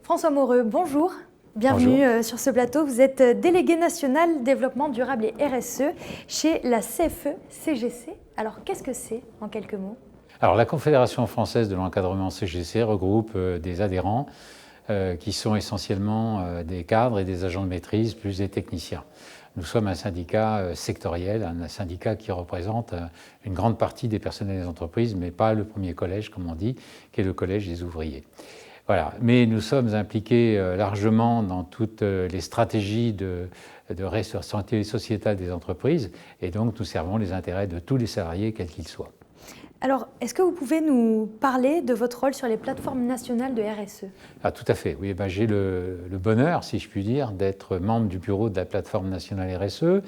François Moreux, bonjour. Bienvenue sur ce plateau. Vous êtes délégué national développement durable et RSE chez la CFE-CGC. Alors, qu'est-ce que c'est en quelques mots? Alors, la Confédération française de l'encadrement CGC regroupe des adhérents qui sont essentiellement des cadres et des agents de maîtrise, plus des techniciens. Nous sommes un syndicat sectoriel, un syndicat qui représente une grande partie des personnels des entreprises, mais pas le premier collège, comme on dit, qui est le collège des ouvriers. Voilà. Mais nous sommes impliqués largement dans toutes les stratégies de responsabilité sociétale des entreprises, et donc nous servons les intérêts de tous les salariés, quels qu'ils soient. Alors, est-ce que vous pouvez nous parler de votre rôle sur les plateformes nationales de RSE? Ah, tout à fait, oui. J'ai le bonheur, si je puis dire, d'être membre du bureau de la plateforme nationale RSE,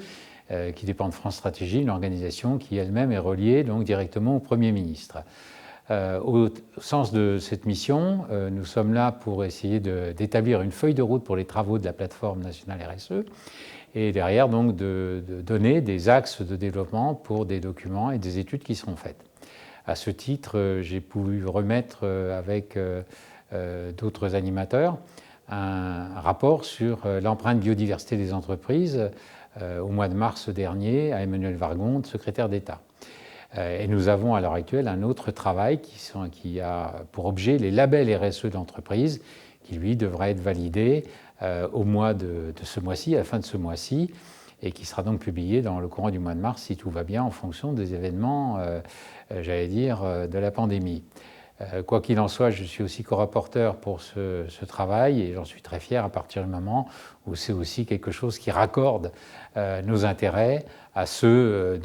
qui dépend de France Stratégie, une organisation qui elle-même est reliée donc, directement au Premier ministre. Au sens de cette mission, nous sommes là pour essayer d'établir une feuille de route pour les travaux de la plateforme nationale RSE et derrière donc de donner des axes de développement pour des documents et des études qui seront faites. À ce titre, j'ai pu remettre avec d'autres animateurs un rapport sur l'empreinte biodiversité des entreprises au mois de mars dernier à Emmanuel Vargon, secrétaire d'État. Et nous avons à l'heure actuelle un autre travail qui a pour objet les labels RSE d'entreprise, qui lui devra être validé au mois de ce mois-ci, à la fin de ce mois-ci, et qui sera donc publié dans le courant du mois de mars, si tout va bien, en fonction des événements, j'allais dire, de la pandémie. Quoi qu'il en soit, je suis aussi co-rapporteur pour ce travail et j'en suis très fier à partir du moment où c'est aussi quelque chose qui raccorde nos intérêts à ceux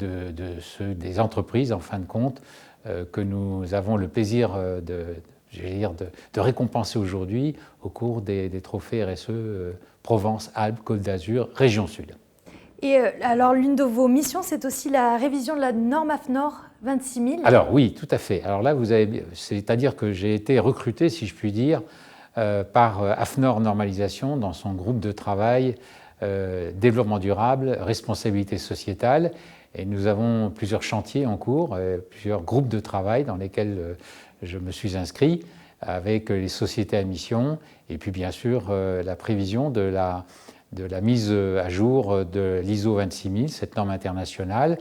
des entreprises, en fin de compte, que nous avons le plaisir de récompenser aujourd'hui au cours des trophées RSE Provence, Alpes, Côte d'Azur, Région Sud. Et alors, l'une de vos missions, c'est aussi la révision de la norme AFNOR 26000. Alors oui, tout à fait. Alors là, c'est-à-dire que j'ai été recruté, si je puis dire, par AFNOR Normalisation dans son groupe de travail développement durable, responsabilité sociétale. Et nous avons plusieurs chantiers en cours, plusieurs groupes de travail dans lesquels je me suis inscrit avec les sociétés à mission et puis bien sûr la prévision de la mise à jour de l'ISO 26000, cette norme internationale,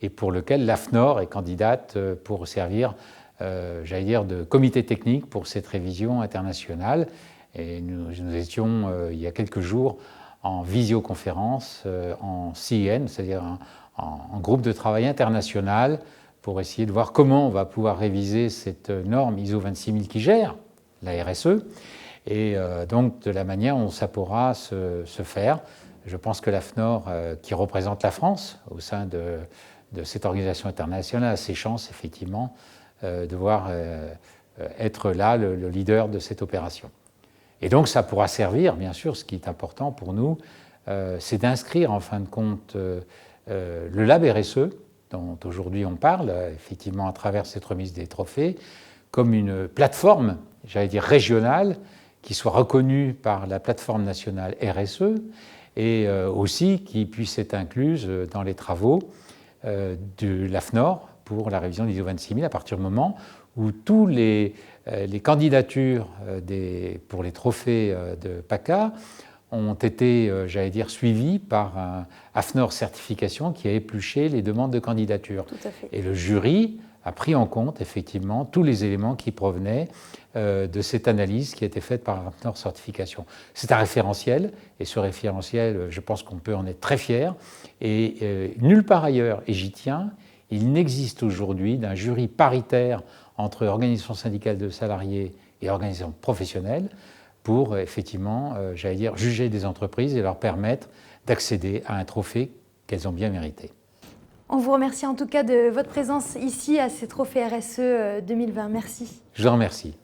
et pour lequel l'AFNOR est candidate pour servir, j'allais dire, de comité technique pour cette révision internationale. Et nous étions, il y a quelques jours, en visioconférence, en CIN, c'est-à-dire en groupe de travail international, pour essayer de voir comment on va pouvoir réviser cette norme ISO 26000 qui gère la RSE, et donc de la manière dont ça pourra se faire. Je pense que l'AFNOR, qui représente la France au sein de cette organisation internationale, a ses chances effectivement de voir être là le leader de cette opération. Et donc ça pourra servir, bien sûr, ce qui est important pour nous, c'est d'inscrire en fin de compte le Lab RSE, dont aujourd'hui on parle, effectivement à travers cette remise des trophées, comme une plateforme, j'allais dire régionale, qui soit reconnue par la plateforme nationale RSE et aussi qui puisse être incluse dans les travaux de l'AFNOR pour la révision de l'ISO 26000 à partir du moment où tous les candidatures pour les trophées de PACA ont été, j'allais dire, suivies par un AFNOR certification qui a épluché les demandes de candidature. Tout à fait. Et le jury a pris en compte effectivement tous les éléments qui provenaient de cette analyse qui a été faite par AFNOR certification. C'est un référentiel et ce référentiel, je pense qu'on peut en être très fier. Et nulle part ailleurs, et j'y tiens, il n'existe aujourd'hui d'un jury paritaire entre organisations syndicales de salariés et organisations professionnelles pour effectivement, j'allais dire, juger des entreprises et leur permettre d'accéder à un trophée qu'elles ont bien mérité. On vous remercie en tout cas de votre présence ici à ces trophées RSE 2020. Merci. Je vous remercie.